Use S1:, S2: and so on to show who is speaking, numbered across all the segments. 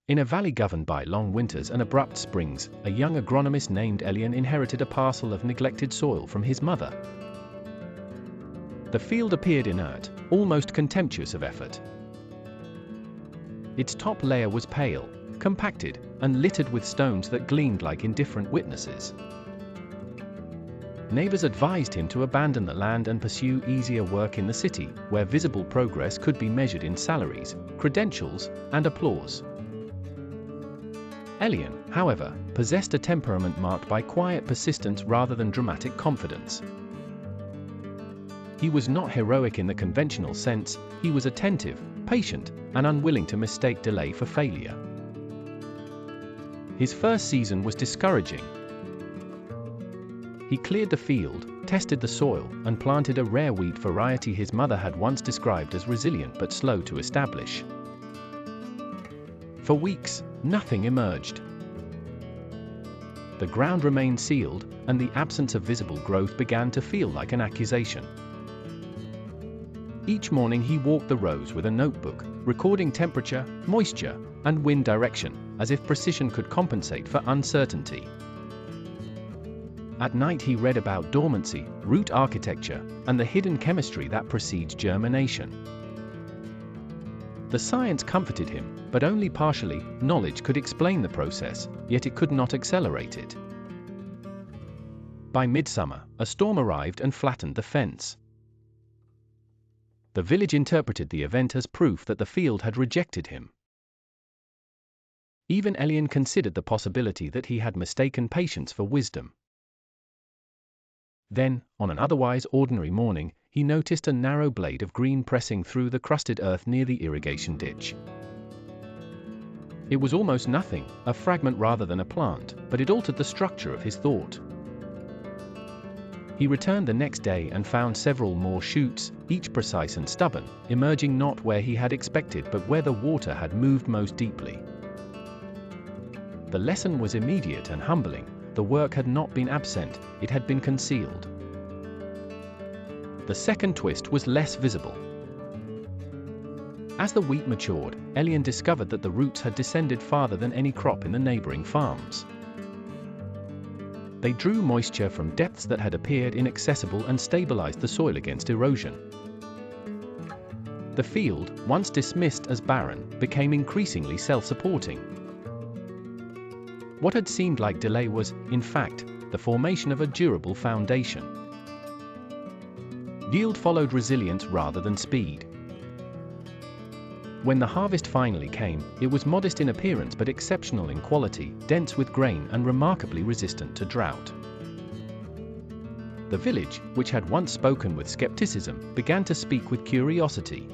S1: In a valley governed by long winters and abrupt springs, a young agronomist named Elian inherited a parcel of neglected soil from his mother. The field appeared inert, almost contemptuous of effort. Its top layer was pale, compacted, and littered with stones that gleamed like indifferent witnesses. Neighbors advised him to abandon the land and pursue easier work in the city, where visible progress could be measured in salaries, credentials, and applause. Elian, however, possessed a temperament marked by quiet persistence rather than dramatic confidence. He was not heroic in the conventional sense, he was attentive, patient, and unwilling to mistake delay for failure. His first season was discouraging. He cleared the field, tested the soil, and planted a rare wheat variety his mother had once described as resilient but slow to establish. For weeks, nothing emerged. The ground remained sealed, and the absence of visible growth began to feel like an accusation. Each morning he walked the rows with a notebook, recording temperature, moisture, and wind direction, as if precision could compensate for uncertainty. At night he read about dormancy, root architecture, and the hidden chemistry that precedes germination. The science comforted him, but only partially. Knowledge could explain the process, yet it could not accelerate it. By midsummer, a storm arrived and flattened the fence. The village interpreted the event as proof that the field had rejected him. Even Elian considered the possibility that he had mistaken patience for wisdom. Then, on an otherwise ordinary morning, he noticed a narrow blade of green pressing through the crusted earth near the irrigation ditch. It was almost nothing, a fragment rather than a plant, but it altered the structure of his thought. He returned the next day and found several more shoots, each precise and stubborn, emerging not where he had expected but where the water had moved most deeply. The lesson was immediate and humbling. The work had not been absent, it had been concealed. The second twist was less visible. As the wheat matured, Elian discovered that the roots had descended farther than any crop in the neighboring farms. They drew moisture from depths that had appeared inaccessible and stabilized the soil against erosion. The field, once dismissed as barren, became increasingly self-supporting. What had seemed like delay was, in fact, the formation of a durable foundation. Yield followed resilience rather than speed. When the harvest finally came, it was modest in appearance but exceptional in quality, dense with grain and remarkably resistant to drought. The village, which had once spoken with skepticism, began to speak with curiosity.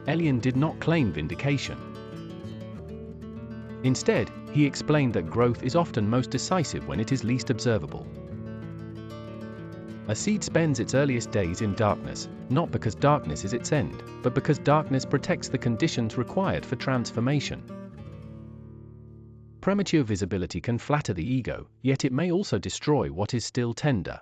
S1: Elian did not claim vindication. Instead, he explained that growth is often most decisive when it is least observable. A seed spends its earliest days in darkness, not because darkness is its end, but because darkness protects the conditions required for transformation. Premature visibility can flatter the ego, yet it may also destroy what is still tender.